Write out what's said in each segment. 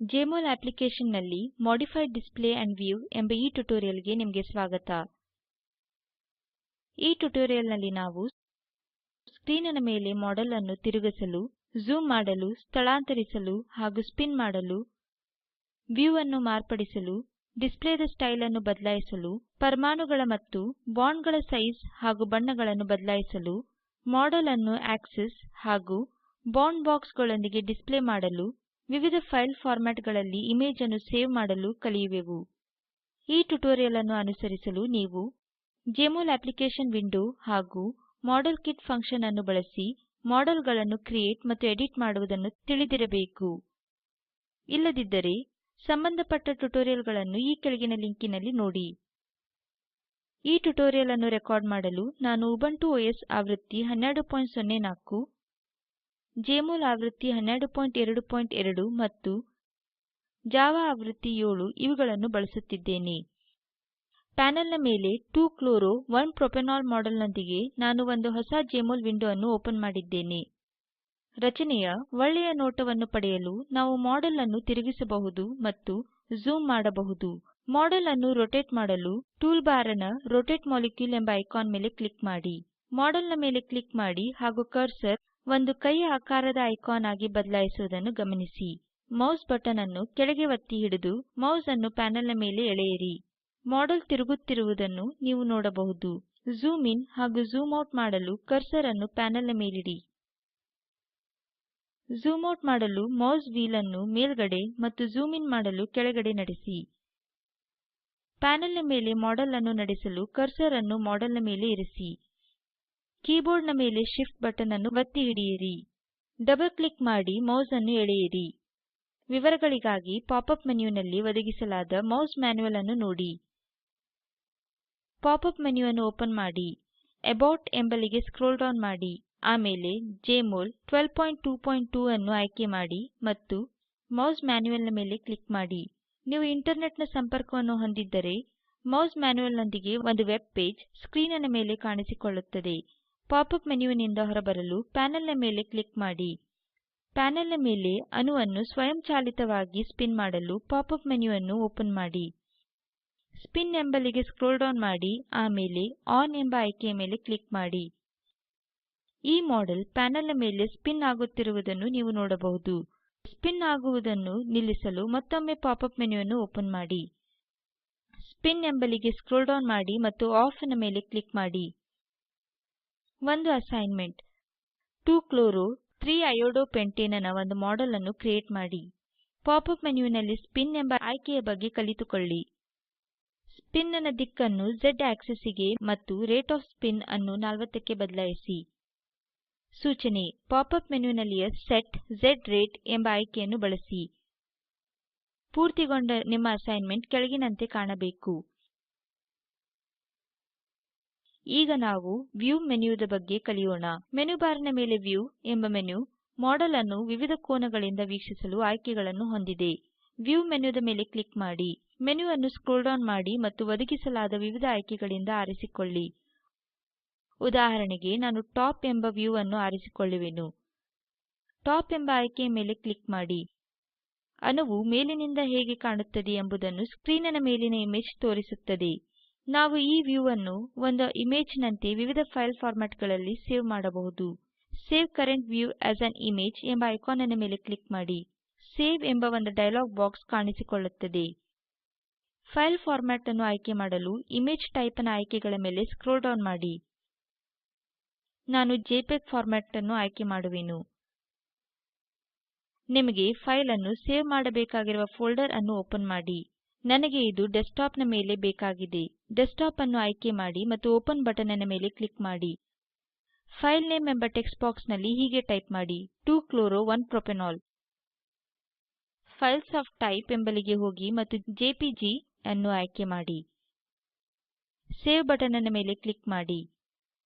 ಜೆಎಂಒಎಲ್ ಅಪ್ಲಿಕೇಶನ್ನಲ್ಲಿ modified display and view ಎಂಬ ಈ ಟ್ಯುಟೋರಿಯಲ್ಗೆ ನಿಮಗೆ ಸ್ವಾಗತ. ಈ ಟ್ಯುಟೋರಿಯಲ್ನಲ್ಲಿ ನಾವು ಸ್ಕ್ರೀನಿನ ಮೇಲೆ ಮಾಡೆಲ್ ಅನ್ನು ತಿರುಗಿಸಲು, ಝೂಮ್ ಮಾಡಲು, ಸ್ಥಳಾಂತರಿಸಲು ಹಾಗೂ ಸ್ಪಿನ್ ಮಾಡಲು, ವ್ಯೂ ಅನ್ನು ಮಾರ್ಪಡಿಸಲು, ಡಿಸ್ಪ್ಲೇದ ಸ್ಟೈಲ್ ಅನ್ನು ಬದಲಾಯಿಸಲು, ಪರಮಾಣುಗಳ ಮತ್ತು ಬಾಂಡ್ಗಳ ಸೈಜ್ ಹಾಗೂ ಬಣ್ಣಗಳನ್ನು ಬದಲಾಯಿಸಲು, ಮಾಡೆಲ್ ಅನ್ನು ಆಕ್ಸಿಸ್ ಹಾಗೂ ಬಾಂಡ್ ಬಾಕ್ಸ್ಗಳೊಂದಿಗೆ ಡಿಸ್ಪ್ಲೇ ಮಾಡಲು, ವಿವಿಧ ಫೈಲ್ ಫಾರ್ಮ್ಯಾಟ್ಗಳಲ್ಲಿ ಇಮೇಜ್ ಅನ್ನು ಸೇವ್ ಮಾಡಲು ಕಲಿಯುವೆವು. ಈ ಟ್ಯುಟೋರಿಯಲ್ ಅನ್ನು ಅನುಸರಿಸಲು ನೀವು ಜೆಎಂಒಎಲ್ ಅಪ್ಲಿಕೇಶನ್ ವಿಂಡೋ ಹಾಗೂ ಮಾಡೆಲ್ ಕಿಟ್ ಫಂಕ್ಷನ್ ಅನ್ನು ಬಳಸಿ ಮಾಡೆಲ್ಗಳನ್ನು ಕ್ರಿಯೇಟ್ ಮತ್ತು ಎಡಿಟ್ ಮಾಡುವುದನ್ನು ತಿಳಿದಿರಬೇಕು. ಇಲ್ಲದಿದ್ದರೆ ಸಂಬಂಧಪಟ್ಟ ಟ್ಯುಟೋರಿಯಲ್ಗಳನ್ನು ಈ ಕೆಳಗಿನ ಲಿಂಕಿನಲ್ಲಿ ನೋಡಿ. ಈ ಟ್ಯುಟೋರಿಯಲ್ ಅನ್ನು ರೆಕಾರ್ಡ್ ಮಾಡಲು ನಾನು ಉಬುಂಟು ಒಎಸ್ ಆವೃತ್ತಿ 1204, ಜೆಎಂಒಎಲ್ ಆವೃತ್ತಿ 1222 ಮತ್ತು ಜಾವಾ ಆವೃತ್ತಿ 7 ಇವುಗಳನ್ನು ಬಳಸುತ್ತಿದ್ದೇನೆ. ಪ್ಯಾನೆಲ್ನ ಮೇಲೆ 2-chloro-1-propanol ಮಾಡೆಲ್ನೊಂದಿಗೆ ನಾನು ಒಂದು ಹೊಸ ಜೆಎಂಒಎಲ್ ವಿಂಡೋ ಅನ್ನು ಓಪನ್ ಮಾಡಿದ್ದೇನೆ. ರಚನೆಯ ಒಳ್ಳೆಯ ನೋಟವನ್ನು ಪಡೆಯಲು ನಾವು ಮಾಡೆಲ್ ಅನ್ನು ತಿರುಗಿಸಬಹುದು ಮತ್ತು ಝೂಮ್ ಮಾಡಬಹುದು. ಮಾಡೆಲ್ ಅನ್ನು ರೊಟೇಟ್ ಮಾಡಲು ಟೂಲ್ ಬಾರ್ನ ರೋಟೇಟ್ ಮಾಲಿಕ್ಯೂಲ್ ಎಂಬ ಐಕಾನ್ ಮೇಲೆ ಕ್ಲಿಕ್ ಮಾಡಿ. ಮಾಡೆಲ್ನ ಮೇಲೆ ಕ್ಲಿಕ್ ಮಾಡಿ ಹಾಗೂ ಕರ್ಸರ್ ಒಂದು ಕೈಯ ಆಕಾರದ ಐಕಾನ್ ಆಗಿ ಬದಲಾಯಿಸುವುದನ್ನು ಗಮನಿಸಿ. ಮೌಸ್ ಬಟನ್ ಅನ್ನು ಕೆಳಗೆ ಒತ್ತಿ ಹಿಡಿದು ಮೌಸ್ ಅನ್ನು ಪ್ಯಾನೆಲ್ನ ಮೇಲೆ ಎಳೆಯಿರಿ. ಮಾಡೆಲ್ ತಿರುಗುತ್ತಿರುವುದನ್ನು ನೀವು ನೋಡಬಹುದು. ಝೂಮ್ ಇನ್ ಹಾಗೂ ಝೂಮ್ ಔಟ್ ಮಾಡಲು ಕರ್ಸರ್ ಅನ್ನು ಪ್ಯಾನೆಲ್ನ ಮೇಲಿಡಿ. ಝೂಮ್ ಔಟ್ ಮಾಡಲು ಮೌಸ್ ವೀಲ್ ಅನ್ನು ಮೇಲ್ಗಡೆ ಮತ್ತು ಝೂಮ್ ಇನ್ ಮಾಡಲು ಕೆಳಗಡೆ ನಡೆಸಿ. ಪ್ಯಾನೆಲ್ನ ಮೇಲೆ ಮಾಡೆಲ್ ಅನ್ನು ನಡೆಸಲು ಕರ್ಸರ್ ಅನ್ನು ಮಾಡೆಲ್ನ ಮೇಲೆ ಇರಿಸಿ. ಕೀಬೋರ್ಡ್ನ ಮೇಲೆ ಶಿಫ್ಟ್ ಬಟನ್ ಅನ್ನು ಒತ್ತಿ ಹಿಡಿಯಿರಿ. ಡಬಲ್ ಕ್ಲಿಕ್ ಮಾಡಿ ಮೌಸ್ ಅನ್ನು ಎಳೆಯಿರಿ. ವಿವರಗಳಿಗಾಗಿ ಪಾಪ್-ಅಪ್ ಮೆನ್ಯುನಲ್ಲಿ ಒದಗಿಸಲಾದ ಮೌಸ್ ಮ್ಯಾನ್ಯುಯಲ್ ಅನ್ನು ನೋಡಿ. ಪಾಪ್-ಅಪ್ ಮೆನು ಅನ್ನು ಓಪನ್ ಮಾಡಿ. ಅಬೌಟ್ ಎಂಬಲ್ಲಿಗೆ ಸ್ಕ್ರೋಲ್ ಡೌನ್ ಮಾಡಿ. ಆಮೇಲೆ ಜೆಎಂಒಎಲ್ 12.2.2 ಅನ್ನು ಆಯ್ಕೆ ಮಾಡಿ ಮತ್ತು ಮೌಸ್ ಮ್ಯಾನ್ಯುಯಲ್ನ ಮೇಲೆ ಕ್ಲಿಕ್ ಮಾಡಿ. ನೀವು ಇಂಟರ್ನೆಟ್ನ ಸಂಪರ್ಕವನ್ನು ಹೊಂದಿದ್ದರೆ ಮೌಸ್ ಮ್ಯಾನ್ಯುಯಲ್ನೊಂದಿಗೆ ಒಂದು ವೆಬ್ ಪೇಜ್ ಸ್ಕ್ರೀನಿನ ಮೇಲೆ ಕಾಣಿಸಿಕೊಳ್ಳುತ್ತದೆ. ಪಾಪ್-ಅಪ್ ಮೆನ್ಯುವಿನಿಂದ ಹೊರಬರಲು ಪ್ಯಾನೆಲ್ನ ಮೇಲೆ ಕ್ಲಿಕ್ ಮಾಡಿ. ಪ್ಯಾನೆಲ್ನ ಮೇಲೆ ಅಣುವನ್ನು ಸ್ವಯಂಚಾಲಿತವಾಗಿ ಸ್ಪಿನ್ ಮಾಡಲು ಪಾಪ್-ಅಪ್ ಮೆನು ಅನ್ನು ಓಪನ್ ಮಾಡಿ. ಸ್ಪಿನ್ ಎಂಬಲ್ಲಿಗೆ ಸ್ಕ್ರೋಲ್ ಡೌನ್ ಮಾಡಿ. ಆಮೇಲೆ ಆನ್ ಎಂಬ ಆಯ್ಕೆಯ ಮೇಲೆ ಕ್ಲಿಕ್ ಮಾಡಿ. ಈ ಮಾಡೆಲ್ ಪ್ಯಾನೆಲ್ನ ಮೇಲೆ ಸ್ಪಿನ್ ಆಗುತ್ತಿರುವುದನ್ನು ನೀವು ನೋಡಬಹುದು. ಸ್ಪಿನ್ ಆಗುವುದನ್ನು ನಿಲ್ಲಿಸಲು ಮತ್ತೊಮ್ಮೆ ಪಾಪ್-ಅಪ್ ಮೆನು ಅನ್ನು ಓಪನ್ ಮಾಡಿ. ಸ್ಪಿನ್ ಎಂಬಲ್ಲಿಗೆ ಸ್ಕ್ರೋಲ್ ಡೌನ್ ಮಾಡಿ ಮತ್ತು ಆಫ್ ನ ಮೇಲೆ ಕ್ಲಿಕ್ ಮಾಡಿ. ಒಂದು ಅಸೈನ್ಮೆಂಟ್: 2-chloro-3-iodopentane ನ ಒಂದು ಮಾಡೆಲ್ ಅನ್ನು ಕ್ರಿಯೇಟ್ ಮಾಡಿ. ಪಾಪ್-ಅಪ್ ಮೆನ್ಯುವಿನಲ್ಲಿ ಸ್ಪಿನ್ ಎಂಬ ಆಯ್ಕೆಯ ಬಗ್ಗೆ ಕಲಿತುಕೊಳ್ಳಿ. ಸ್ಪಿನ್ ನ ದಿಕ್ಕನ್ನು Z ಆಕ್ಸಿಸ್ಸಿಗೆ ಮತ್ತು ರೇಟ್ ಆಫ್ ಸ್ಪಿನ್ ಅನ್ನು 40ಕ್ಕೆ ಬದಲಾಯಿಸಿ. ಸೂಚನೆ: ಪಾಪ್-ಅಪ್ ಮೆನ್ಯುನಲ್ಲಿಯ ಸೆಟ್ Z ರೇಟ್ ಎಂಬ ಆಯ್ಕೆಯನ್ನು ಬಳಸಿ. ಪೂರ್ತಿಗೊಂಡ ನಿಮ್ಮ ಅಸೈನ್ಮೆಂಟ್ ಕೆಳಗಿನಂತೆ ಕಾಣಬೇಕು. ಈಗ ನಾವು ವ್ಯೂ ಮೆನ್ಯುದ ಬಗ್ಗೆ ಕಲಿಯೋಣ. ಮೆನು ಬಾರ್ನ ಮೇಲೆ ವ್ಯೂ ಎಂಬ ಮೆನು ಮಾಡೆಲ್ ಅನ್ನು ವಿವಿಧ ಕೋನಗಳಿಂದ ವೀಕ್ಷಿಸಲು ಆಯ್ಕೆಗಳನ್ನು ಹೊಂದಿದೆ. ವ್ಯೂ ಮೆನ್ಯುದ ಮೇಲೆ ಕ್ಲಿಕ್ ಮಾಡಿ. ಮೆನು ಅನ್ನು ಸ್ಕ್ರೋಲ್ ಡೌನ್ ಮಾಡಿ ಮತ್ತು ಒದಗಿಸಲಾದ ವಿವಿಧ ಆಯ್ಕೆಗಳಿಂದ ಆರಿಸಿಕೊಳ್ಳಿ. ಉದಾಹರಣೆಗೆ ನಾನು ಟಾಪ್ ಎಂಬ ವ್ಯೂ ಅನ್ನು ಆರಿಸಿಕೊಳ್ಳುವೆನು. ಟಾಪ್ ಎಂಬ ಆಯ್ಕೆಯ ಮೇಲೆ ಕ್ಲಿಕ್ ಮಾಡಿ. ಅಣುವು ಮೇಲಿನಿಂದ ಹೇಗೆ ಕಾಣುತ್ತದೆ ಎಂಬುದನ್ನು ಸ್ಕ್ರೀನಿನ ಮೇಲಿನ ಇಮೇಜ್ ತೋರಿಸುತ್ತದೆ. ನಾವು ಈ ವ್ಯೂ ಅನ್ನು ಒಂದು ಇಮೇಜ್ ನಂತೆ ವಿವಿಧ ಫೈಲ್ ಫಾರ್ಮ್ಯಾಟ್ಗಳಲ್ಲಿ ಸೇವ್ ಮಾಡಬಹುದು. Save current view as an image ಎಂಬ ಐಕಾನ್ನ ಮೇಲೆ ಕ್ಲಿಕ್ ಮಾಡಿ. ಸೇವ್ ಎಂಬ ಒಂದು ಡಯಲಾಗ್ ಬಾಕ್ಸ್ ಕಾಣಿಸಿಕೊಳ್ಳುತ್ತದೆ. ಫೈಲ್ ಫಾರ್ಮ್ಯಾಟ್ ಅನ್ನು ಆಯ್ಕೆ ಮಾಡಲು ಇಮೇಜ್ ಟೈಪ್ ನ ಆಯ್ಕೆಗಳ ಮೇಲೆ ಸ್ಕ್ರೋಲ್ ಡೌನ್ ಮಾಡಿ. ನಾನು ಜೆಪಿಇಜಿ ಫಾರ್ಮ್ಯಾಟ್ ಅನ್ನು ಆಯ್ಕೆ ಮಾಡುವೆನು. ನಿಮಗೆ ಫೈಲ್ ಅನ್ನು ಸೇವ್ ಮಾಡಬೇಕಾಗಿರುವ ಫೋಲ್ಡರ್ ಅನ್ನು ಓಪನ್ ಮಾಡಿ. ನನಗೆ ಇದು ಡೆಸ್ಕ್ಟಾಪ್ ನ ಮೇಲೆ ಬೇಕಾಗಿದೆ. ಡೆಸ್ಕ್ಟಾಪ್ ಅನ್ನು ಆಯ್ಕೆ ಮಾಡಿ ಮತ್ತು ಓಪನ್ ಬಟನ್ ನ ಮೇಲೆ ಕ್ಲಿಕ್ ಮಾಡಿ. ಫೈಲ್ ನೇಮ್ ಎಂಬ ಟೆಕ್ಸ್ಟ್ ಬಾಕ್ಸ್ ನಲ್ಲಿ ಹೀಗೆ ಟೈಪ್ ಮಾಡಿ: 2-chloro-1-propanol. ಫೈಲ್ಸ್ ಆಫ್ ಟೈಪ್ ಎಂಬಲ್ಲಿಗೆ ಹೋಗಿ ಮತ್ತು ಜೆಪಿಜಿ ಅನ್ನು ಆಯ್ಕೆ ಮಾಡಿ. ಸೇವ್ ಬಟನ್ ನ ಮೇಲೆ ಕ್ಲಿಕ್ ಮಾಡಿ.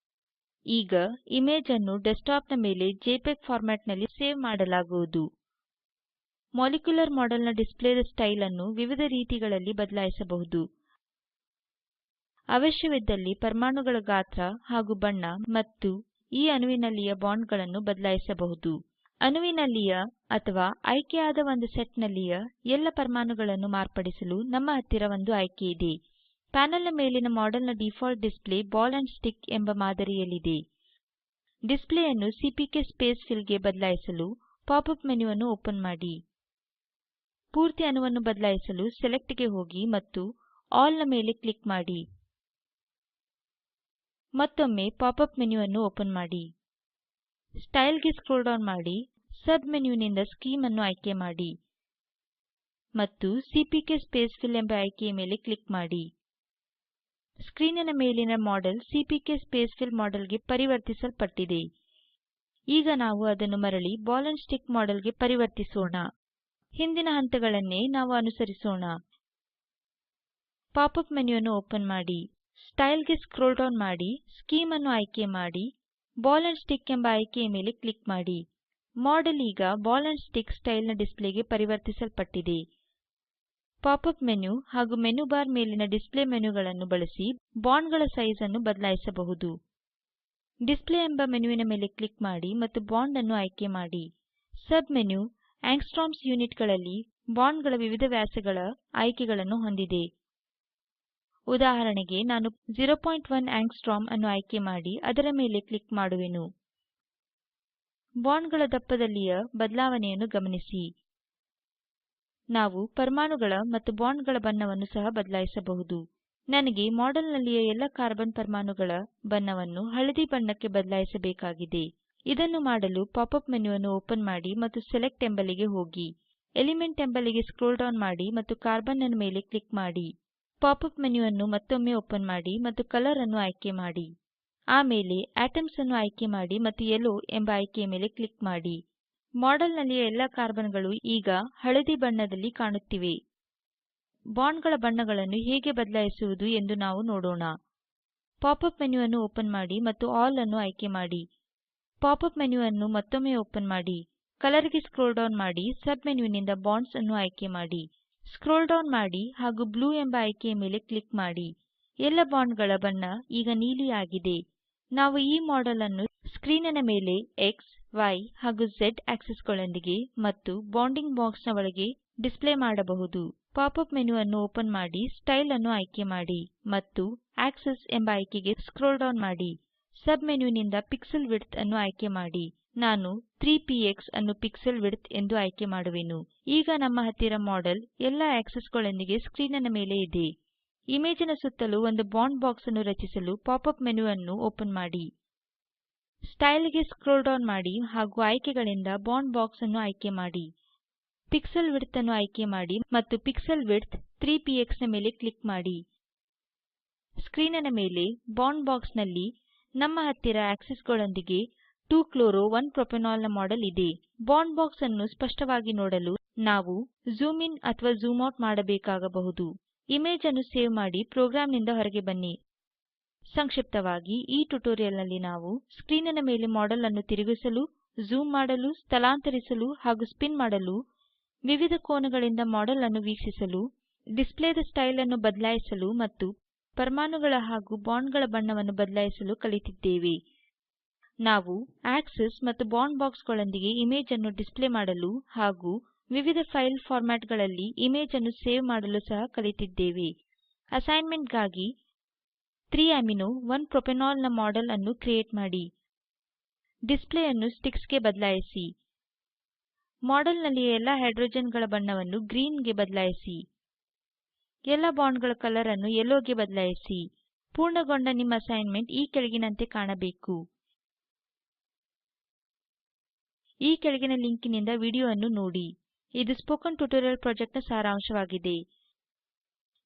ಈಗ ಇಮೇಜ್ ಅನ್ನು ಡೆಸ್ಕ್ಟಾಪ್ ನ ಮೇಲೆ ಜೆಪಿಇಜಿ ಫಾರ್ಮ್ಯಾಟ್ ನಲ್ಲಿ ಸೇವ್ ಮಾಡಲಾಗುವುದು. ಮಾಲಿಕ್ಯುಲರ್ ಮಾಡೆಲ್ ನ ಡಿಸ್ಪ್ಲೇದ ಸ್ಟೈಲ್ ಅನ್ನು ವಿವಿಧ ರೀತಿಗಳಲ್ಲಿ ಬದಲಾಯಿಸಬಹುದು. ಅವಶ್ಯವಿದ್ದಲ್ಲಿ ಪರಮಾಣುಗಳ ಗಾತ್ರ ಹಾಗೂ ಬಣ್ಣ ಮತ್ತು ಈ ಅಣುವಿನಲ್ಲಿಯ ಬಾಂಡ್ಗಳನ್ನು ಬದಲಾಯಿಸಬಹುದು. ಅಣುವಿನಲ್ಲಿಯ ಅಥವಾ ಆಯ್ಕೆಯಾದ ಒಂದು ಸೆಟ್ನಲ್ಲಿಯ ಎಲ್ಲ ಪರಮಾಣುಗಳನ್ನು ಮಾರ್ಪಡಿಸಲು ನಮ್ಮ ಹತ್ತಿರ ಒಂದು ಆಯ್ಕೆ ಇದೆ. ಪ್ಯಾನೆಲ್ನ ಮೇಲಿನ ಮಾಡೆಲ್ನ default display ball and stick ಎಂಬ ಮಾದರಿಯಲ್ಲಿದೆ. ಡಿಸ್ಪ್ಲೇಯನ್ನು ಸಿಪಿಕೆ ಸ್ಪೇಸ್ ಫಿಲ್ಗೆ ಬದಲಾಯಿಸಲು ಪಾಪ್-ಅಪ್ ಮೆನುವನ್ನು ಓಪನ್ ಮಾಡಿ. ಪೂರ್ತಿ ಅಣುವನ್ನು ಬದಲಾಯಿಸಲು ಸೆಲೆಕ್ಟ್ಗೆ ಹೋಗಿ ಮತ್ತು ಆಲ್ ನ ಮೇಲೆ ಕ್ಲಿಕ್ ಮಾಡಿ. ಮತ್ತೊಮ್ಮೆ ಪಾಪ್-ಅಪ್ ಮೆನುವನ್ನು ಓಪನ್ ಮಾಡಿ. ಸ್ಟೈಲ್ಗೆ ಸ್ಕ್ರೋಲ್ ಡೌನ್ ಮಾಡಿ, ಸಬ್ ಮೆನ್ಯುನಿಂದ ಸ್ಕೀಮ್ ಅನ್ನು ಆಯ್ಕೆ ಮಾಡಿ ಮತ್ತು ಸಿಪಿಕೆ ಸ್ಪೇಸ್ ಫಿಲ್ ಎಂಬ ಆಯ್ಕೆಯ ಮೇಲೆ ಕ್ಲಿಕ್ ಮಾಡಿ. ಸ್ಕ್ರೀನಿನ ಮೇಲಿನ ಮಾಡೆಲ್ ಸಿಪಿಕೆ ಸ್ಪೇಸ್ ಫಿಲ್ ಮಾಡೆಲ್ಗೆ ಪರಿವರ್ತಿಸಲ್ಪಟ್ಟಿದೆ. ಈಗ ನಾವು ಅದನ್ನು ಮರಳಿ ಬಾಲ್ ಅಂಡ್ ಸ್ಟಿಕ್ ಮಾಡೆಲ್ಗೆ ಪರಿವರ್ತಿಸೋಣ. ಹಿಂದಿನ ಹಂತಗಳನ್ನೇ ನಾವು ಅನುಸರಿಸೋಣ. ಪಾಪ್-ಅಪ್ ಮೆನುವನ್ನು ಓಪನ್ ಮಾಡಿ, ಸ್ಟೈಲ್ಗೆ ಸ್ಕ್ರೋಲ್ ಡೌನ್ ಮಾಡಿ, ಸ್ಕೀಮ್ ಅನ್ನು ಆಯ್ಕೆ ಮಾಡಿ, ಬಾಲ್ ಅಂಡ್ ಸ್ಟಿಕ್ ಎಂಬ ಆಯ್ಕೆಯ ಮೇಲೆ ಕ್ಲಿಕ್ ಮಾಡಿ. ಮಾಡೆಲ್ ಈಗ ಬಾಲ್ ಅಂಡ್ ಸ್ಟಿಕ್ ಸ್ಟೈಲ್ನ ಡಿಸ್ಪ್ಲೇಗೆ ಪರಿವರ್ತಿಸಲ್ಪಟ್ಟಿದೆ. ಪಾಪ್-ಅಪ್ ಮೆನು ಹಾಗೂ ಮೆನು ಬಾರ್ ಮೇಲಿನ ಡಿಸ್ಪ್ಲೇ ಮೆನುಗಳನ್ನು ಬಳಸಿ ಬಾಂಡ್ಗಳ ಸೈಜ್ ಅನ್ನು ಬದಲಾಯಿಸಬಹುದು. ಡಿಸ್ಪ್ಲೇ ಎಂಬ ಮೆನುವಿನ ಮೇಲೆ ಕ್ಲಿಕ್ ಮಾಡಿ ಮತ್ತು ಬಾಂಡ್ ಅನ್ನು ಆಯ್ಕೆ ಮಾಡಿ. ಸಬ್ ಮೆನು ಆಂಗ್ಸ್ಟ್ರಾಮ್ಸ್ ಯೂನಿಟ್ಗಳಲ್ಲಿ ಬಾಂಡ್ಗಳ ವಿವಿಧ ವ್ಯಾಸಗಳ ಆಯ್ಕೆಗಳನ್ನು ಹೊಂದಿದೆ. ಉದಾಹರಣೆಗೆ ನಾನು 0.1 ಆಂಗ್ಸ್ಟ್ರಾಮ್ ಅನ್ನು ಆಯ್ಕೆ ಮಾಡಿ ಅದರ ಮೇಲೆ ಕ್ಲಿಕ್ ಮಾಡುವೆನು. ಬಾಂಡ್ಗಳ ದಪ್ಪದಲ್ಲಿಯ ಬದಲಾವಣೆಯನ್ನು ಗಮನಿಸಿ. ನಾವು ಪರಮಾಣುಗಳ ಮತ್ತು ಬಾಂಡ್ಗಳ ಬಣ್ಣವನ್ನು ಸಹ ಬದಲಾಯಿಸಬಹುದು. ನನಗೆ ಮಾಡೆಲ್ನಲ್ಲಿಯ ಎಲ್ಲ ಕಾರ್ಬನ್ ಪರಮಾಣುಗಳ ಬಣ್ಣವನ್ನು ಹಳದಿ ಬಣ್ಣಕ್ಕೆ ಬದಲಾಯಿಸಬೇಕಾಗಿದೆ. ಇದನ್ನು ಮಾಡಲು ಪಾಪ್-ಅಪ್ ಮೆನುವನ್ನು ಓಪನ್ ಮಾಡಿ ಮತ್ತು ಸೆಲೆಕ್ಟ್ ಎಂಬಲ್ಲಿಗೆ ಹೋಗಿ. ಎಲಿಮೆಂಟ್ ಎಂಬಲ್ಲಿಗೆ ಸ್ಕ್ರೋಲ್ ಡೌನ್ ಮಾಡಿ ಮತ್ತು ಕಾರ್ಬನ್ ನ ಮೇಲೆ ಕ್ಲಿಕ್ ಮಾಡಿ. ಪಾಪ್-ಅಪ್ ಮೆನುವನ್ನು ಮತ್ತೊಮ್ಮೆ ಓಪನ್ ಮಾಡಿ ಮತ್ತು ಕಲರ್ ಅನ್ನು ಆಯ್ಕೆ ಮಾಡಿ. ಆಮೇಲೆ ಆಟಮ್ಸ್ ಅನ್ನು ಆಯ್ಕೆ ಮಾಡಿ ಮತ್ತು ಯೆಲ್ಲೋ ಎಂಬ ಆಯ್ಕೆಯ ಮೇಲೆ ಕ್ಲಿಕ್ ಮಾಡಿ. ಮಾಡೆಲ್ನಲ್ಲಿಯ ಎಲ್ಲ ಕಾರ್ಬನ್ಗಳು ಈಗ ಹಳದಿ ಬಣ್ಣದಲ್ಲಿ ಕಾಣುತ್ತಿವೆ. ಬಾಂಡ್ಗಳ ಬಣ್ಣಗಳನ್ನು ಹೇಗೆ ಬದಲಾಯಿಸುವುದು ಎಂದು ನಾವು ನೋಡೋಣ. ಪಾಪ್-ಅಪ್ ಮೆನುವನ್ನು ಓಪನ್ ಮಾಡಿ ಮತ್ತು ಆಲ್ ಅನ್ನು ಆಯ್ಕೆ ಮಾಡಿ. ಪಾಪ್-ಅಪ್ ಮೆನುವನ್ನು ಮತ್ತೊಮ್ಮೆ ಓಪನ್ ಮಾಡಿ. ಕಲರ್ಗೆ ಸ್ಕ್ರೋಲ್ ಡೌನ್ ಮಾಡಿ, ಸಬ್ ಮೆನುವಿನಿಂದ ಬಾಂಡ್ಸ್ ಅನ್ನು ಆಯ್ಕೆ ಮಾಡಿ. ಸ್ಕ್ರೋಲ್ ಡೌನ್ ಮಾಡಿ ಹಾಗೂ ಬ್ಲೂ ಎಂಬ ಆಯ್ಕೆಯ ಮೇಲೆ ಕ್ಲಿಕ್ ಮಾಡಿ. ಎಲ್ಲ ಬಾಂಡ್ಗಳ ಬಣ್ಣ ಈಗ ನೀಲಿ ಆಗಿದೆ. ನಾವು ಈ ಮಾಡೆಲ್ ಅನ್ನು ಸ್ಕ್ರೀನಿನ ಮೇಲೆ X, Y ಹಾಗೂ Z ಆಕ್ಸಿಸ್ಗಳೊಂದಿಗೆ ಮತ್ತು ಬೌಂಡಿಂಗ್ ಬಾಕ್ಸ್ ನ ಒಳಗೆ ಡಿಸ್ಪ್ಲೇ ಮಾಡಬಹುದು. ಪಾಪ್-ಅಪ್ ಮೆನುವನ್ನು ಓಪನ್ ಮಾಡಿ, ಸ್ಟೈಲ್ ಅನ್ನು ಆಯ್ಕೆ ಮಾಡಿ ಮತ್ತು ಆಕ್ಸಿಸ್ ಎಂಬ ಆಯ್ಕೆಗೆ ಸ್ಕ್ರೋಲ್ ಡೌನ್ ಮಾಡಿ. ಸಬ್ ಮೆನುವಿನಿಂದ ಪಿಕ್ಸೆಲ್ ವಿಡ್ತ್ ಅನ್ನು ಆಯ್ಕೆ ಮಾಡಿ. ನಾನು 3px ಅನ್ನು ಪಿಕ್ಸೆಲ್ ವಿಡ್ತ್ ಎಂದು ಆಯ್ಕೆ ಮಾಡುವೆನು. ಈಗ ನಮ್ಮ ಹತ್ತಿರ ಮಾಡೆಲ್ ಎಲ್ಲ ಆಕ್ಸಿಸ್ಗಳೊಂದಿಗೆ ಸ್ಕ್ರೀನಿನ ಮೇಲೆ ಇದೆ. ಇಮೇಜಿನ ಸುತ್ತಲೂ ಒಂದು ಬಾಂಡ್ ಬಾಕ್ಸ್ ಅನ್ನು ರಚಿಸಲು ಪಾಪ್-ಅಪ್ ಮೆನುವನ್ನು ಓಪನ್ ಮಾಡಿ. ಸ್ಟೈಲ್ಗೆ ಸ್ಕ್ರೋಲ್ ಡೌನ್ ಮಾಡಿ ಹಾಗೂ ಆಯ್ಕೆಗಳಿಂದ ಬಾಂಡ್ ಬಾಕ್ಸ್ ಅನ್ನು ಆಯ್ಕೆ ಮಾಡಿ. ಪಿಕ್ಸೆಲ್ ವಿಡ್ತ್ ಅನ್ನು ಆಯ್ಕೆ ಮಾಡಿ ಮತ್ತು ಪಿಕ್ಸೆಲ್ ವಿಡ್ತ್ 3px ನ ಮೇಲೆ ಕ್ಲಿಕ್ ಮಾಡಿ. ಸ್ಕ್ರೀನಿನ ಮೇಲೆ ಬಾಂಡ್ ಬಾಕ್ಸ್ ನಲ್ಲಿ ನಮ್ಮ ಹತ್ತಿರ ಆಕ್ಸಿಸ್ಗಳೊಂದಿಗೆ 2-chloro 1-propanol ನ ಮಾಡೆಲ್ ಇದೆ. ಬಾಂಡ್ ಬಾಕ್ಸ್ ಅನ್ನು ಸ್ಪಷ್ಟವಾಗಿ ನೋಡಲು ನಾವು ಝೂಮ್ ಇನ್ ಅಥವಾ ಝೂಮ್ ಔಟ್ ಮಾಡಬೇಕಾಗಬಹುದು. ಇಮೇಜ್ ಅನ್ನು ಸೇವ್ ಮಾಡಿ ಪ್ರೋಗ್ರಾಂನಿಂದ ಹೊರಗೆ ಬನ್ನಿ. ಸಂಕ್ಷಿಪ್ತವಾಗಿ ಈ ಟ್ಯುಟೋರಿಯಲ್ನಲ್ಲಿ ನಾವು ಸ್ಕ್ರೀನಿನ ಮೇಲೆ ಮಾಡೆಲ್ ಅನ್ನು ತಿರುಗಿಸಲು, ಝೂಮ್ ಮಾಡಲು, ಸ್ಥಳಾಂತರಿಸಲು ಹಾಗೂ ಸ್ಪಿನ್ ಮಾಡಲು, ವಿವಿಧ ಕೋನಗಳಿಂದ ಮಾಡೆಲ್ ಅನ್ನು ವೀಕ್ಷಿಸಲು, ಡಿಸ್ಪ್ಲೇದ ಸ್ಟೈಲ್ ಅನ್ನು ಬದಲಾಯಿಸಲು ಮತ್ತು ಪರಮಾಣುಗಳ ಹಾಗೂ ಬಾಂಡ್ಗಳ ಬಣ್ಣವನ್ನು ಬದಲಾಯಿಸಲು ಕಲಿತಿದ್ದೇವೆ. ನಾವು ಆಕ್ಸಿಸ್ ಮತ್ತು ಬಾಂಡ್ ಬಾಕ್ಸ್ಗಳೊಂದಿಗೆ ಇಮೇಜ್ ಅನ್ನು ಡಿಸ್ಪ್ಲೇ ಮಾಡಲು ಹಾಗೂ ವಿವಿಧ ಫೈಲ್ ಫಾರ್ಮ್ಯಾಟ್ಗಳಲ್ಲಿ ಇಮೇಜ್ ಅನ್ನು ಸೇವ್ ಮಾಡಲು ಸಹ ಕಲಿತಿದ್ದೇವೆ. ಅಸೈನ್ಮೆಂಟ್ಗಾಗಿ 3-amino 1-propanol ನ ಮಾಡೆಲ್ ಅನ್ನು ಕ್ರಿಯೇಟ್ ಮಾಡಿ. ಡಿಸ್ಪ್ಲೇ ಅನ್ನು ಸ್ಟಿಕ್ಸ್ ಗೆ ಬದಲಾಯಿಸಿ. ಮಾಡೆಲ್ನಲ್ಲಿಯ ಎಲ್ಲ ಹೈಡ್ರೋಜನ್ಗಳ ಬಣ್ಣವನ್ನು ಗ್ರೀನ್ ಗೆ ಬದಲಾಯಿಸಿ. ಎಲ್ಲ ಬಾಂಡ್ಗಳ ಕಲರ್ ಅನ್ನು ಯೆಲ್ಲೋಗೆ ಬದಲಾಯಿಸಿ. ಪೂರ್ಣಗೊಂಡ ನಿಮ್ಮ ಅಸೈನ್ಮೆಂಟ್ ಈ ಕೆಳಗಿನಂತೆ ಕಾಣಬೇಕು. ಈ ಕೆಳಗಿನ ಲಿಂಕಿನಿಂದ ವಿಡಿಯೋವನ್ನು ನೋಡಿ. ಇದು ಸ್ಪೋಕನ್ ಟ್ಯುಟೋರಿಯಲ್ ಪ್ರಾಜೆಕ್ಟ್ನ ಸಾರಾಂಶವಾಗಿದೆ.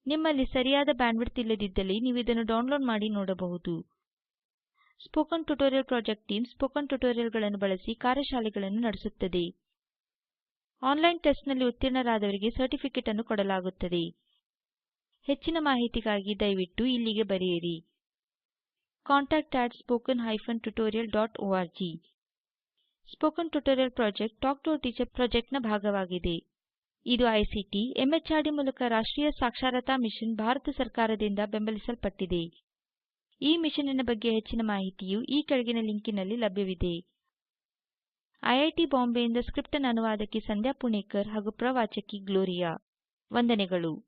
ನಿಮ್ಮಲ್ಲಿ ಸರಿಯಾದ ಬ್ಯಾಂಡ್ವಿಡ್ತ್ ಇಲ್ಲದಿದ್ದಲ್ಲಿ ನೀವು ಇದನ್ನು ಡೌನ್ಲೋಡ್ ಮಾಡಿ ನೋಡಬಹುದು. Spoken tutorial project team spoken ಟ್ಯುಟೋರಿಯಲ್ಗಳನ್ನು ಬಳಸಿ ಕಾರ್ಯಶಾಲೆಗಳನ್ನು ನಡೆಸುತ್ತದೆ. ಆನ್ಲೈನ್ ಟೆಸ್ಟ್ನಲ್ಲಿ ಉತ್ತೀರ್ಣರಾದವರಿಗೆ ಸರ್ಟಿಫಿಕೇಟ್ ಅನ್ನು ಕೊಡಲಾಗುತ್ತದೆ. ಹೆಚ್ಚಿನ ಮಾಹಿತಿಗಾಗಿ ದಯವಿಟ್ಟು ಇಲ್ಲಿಗೆ ಬರೆಯಿರಿ. contact@spoken-tutorial.org. Spoken tutorial project talk to a teacher ಪ್ರಾಜೆಕ್ಟ್ನ ಭಾಗವಾಗಿದೆ. ಇದು ಐಸಿಟಿ ಎಂಎಚಆರ್ಡಿ ಮೂಲಕ ರಾಷ್ಟ್ರೀಯ ಸಾಕ್ಷರತಾ ಮಿಷನ್ ಭಾರತ ಸರ್ಕಾರದಿಂದ ಬೆಂಬಲಿಸಲ್ಪಟ್ಟಿದೆ. ಈ ಮಿಷನ್ನಿನ ಬಗ್ಗೆ ಹೆಚ್ಚಿನ ಮಾಹಿತಿಯು ಈ ಕೆಳಗಿನ ಲಿಂಕಿನಲ್ಲಿ ಲಭ್ಯವಿದೆ. ಐಐಟಿ ಬಾಂಬೆಯಿಂದ ಸ್ಕ್ರಿಪ್ಟ್ ಅನುವಾದಕಿ ಸಂಧ್ಯಾ ಪುಣೇಕರ್ ಹಾಗೂ ಪ್ರವಾಚಕಿ ಗ್ಲೋರಿಯಾ. ವಂದನೆಗಳು.